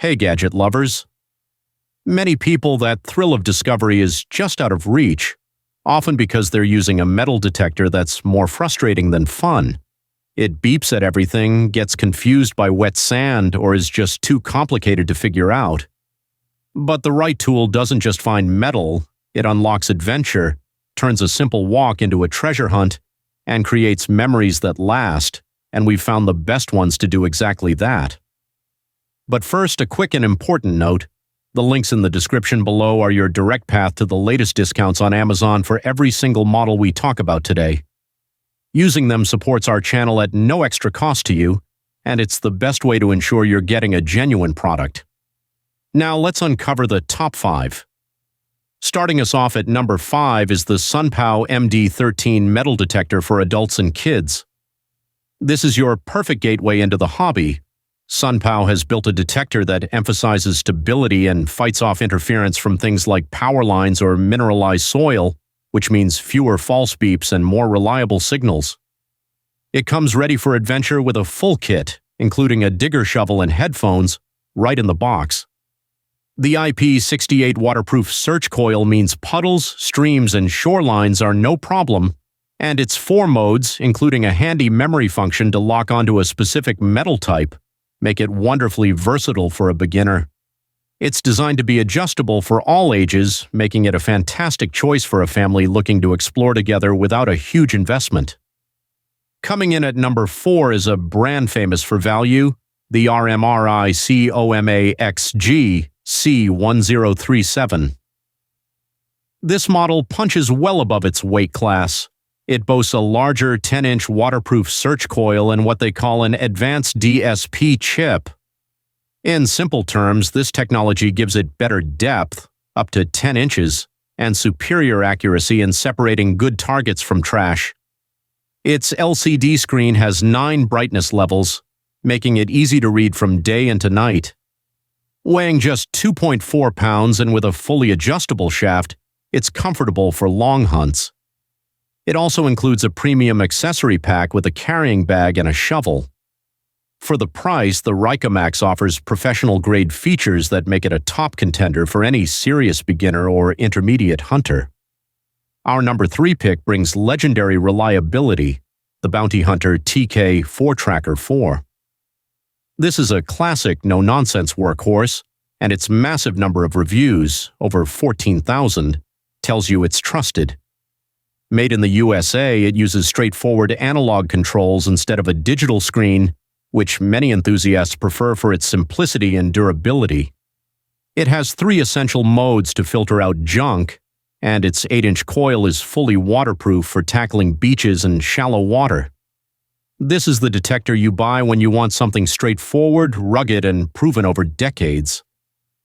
Hey gadget lovers! Many people, that thrill of discovery is just out of reach, often because they're using a metal detector that's more frustrating than fun. It beeps at everything, gets confused by wet sand, or is just too complicated to figure out. But the right tool doesn't just find metal, it unlocks adventure, turns a simple walk into a treasure hunt, and creates memories that last, and we've found the best ones to do exactly that. But first, a quick and important note. The links in the description below are your direct path to the latest discounts on Amazon for every single model we talk about today. Using them supports our channel at no extra cost to you, and it's the best way to ensure you're getting a genuine product. Now let's uncover the top 5. Starting us off at number 5 is the SUNPOW MD13 metal detector for adults and kids. This is your perfect gateway into the hobby. SUNPOW has built a detector that emphasizes stability and fights off interference from things like power lines or mineralized soil, which means fewer false beeps and more reliable signals. It comes ready for adventure with a full kit, including a digger shovel and headphones, right in the box. The IP68 waterproof search coil means puddles, streams, and shorelines are no problem, and its 4 modes, including a handy memory function to lock onto a specific metal type, make it wonderfully versatile for a beginner. It's designed to be adjustable for all ages, making it a fantastic choice for a family looking to explore together without a huge investment. Coming in at number 4 is a brand famous for value, the RICOMAX C1037. This model punches well above its weight class. It boasts a larger 10-inch waterproof search coil and what they call an advanced DSP chip. In simple terms, this technology gives it better depth, up to 10 inches, and superior accuracy in separating good targets from trash. Its LCD screen has 9 brightness levels, making it easy to read from day into night. Weighing just 2.4 pounds and with a fully adjustable shaft, it's comfortable for long hunts. It also includes a premium accessory pack with a carrying bag and a shovel. For the price, the RICOMAX offers professional-grade features that make it a top contender for any serious beginner or intermediate hunter. Our number 3 pick brings legendary reliability, the Bounty Hunter TK 4Tracker 4. This is a classic, no-nonsense workhorse, and its massive number of reviews, over 14,000, tells you it's trusted. Made in the USA, it uses straightforward analog controls instead of a digital screen, which many enthusiasts prefer for its simplicity and durability. It has 3 essential modes to filter out junk, and its 8-inch coil is fully waterproof for tackling beaches and shallow water. This is the detector you buy when you want something straightforward, rugged, and proven over decades.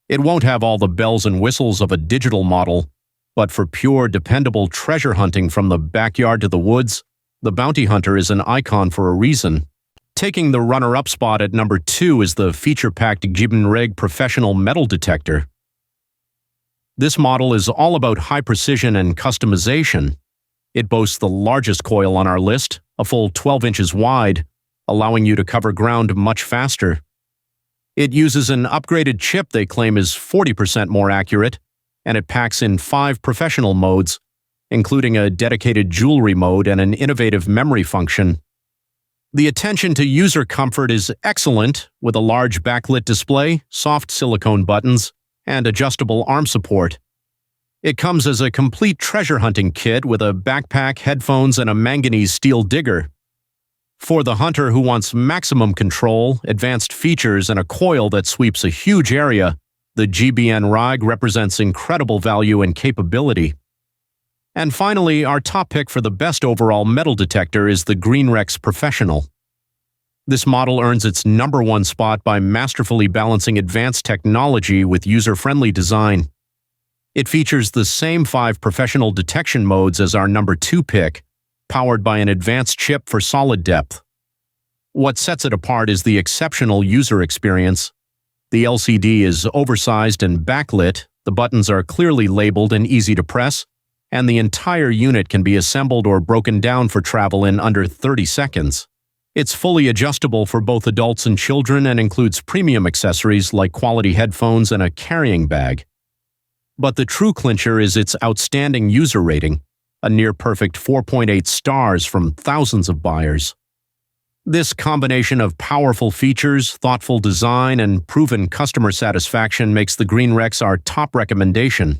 It won't have all the bells and whistles of a digital model, but for pure, dependable treasure hunting from the backyard to the woods, the Bounty Hunter is an icon for a reason. Taking the runner-up spot at number 2 is the feature-packed Gbnryg professional metal detector. This model is all about high precision and customization. It boasts the largest coil on our list, a full 12 inches wide, allowing you to cover ground much faster. It uses an upgraded chip they claim is 40% more accurate, and it packs in 5 professional modes, including a dedicated jewelry mode and an innovative memory function. The attention to user comfort is excellent, with a large backlit display, soft silicone buttons, and adjustable arm support. It comes as a complete treasure hunting kit with a backpack, headphones, and a manganese steel digger. For the hunter who wants maximum control, advanced features, and a coil that sweeps a huge area, the Gbnryg represents incredible value and capability. And finally, our top pick for the best overall metal detector is the GreenRex Professional. This model earns its number 1 spot by masterfully balancing advanced technology with user-friendly design. It features the same 5 professional detection modes as our number 2 pick, powered by an advanced chip for solid depth. What sets it apart is the exceptional user experience. The LCD is oversized and backlit, the buttons are clearly labeled and easy to press, and the entire unit can be assembled or broken down for travel in under 30 seconds. It's fully adjustable for both adults and children and includes premium accessories like quality headphones and a carrying bag. But the true clincher is its outstanding user rating, a near-perfect 4.8 stars from thousands of buyers. This combination of powerful features, thoughtful design, and proven customer satisfaction makes the GreenRex our top recommendation.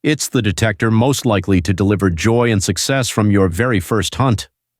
It's the detector most likely to deliver joy and success from your very first hunt.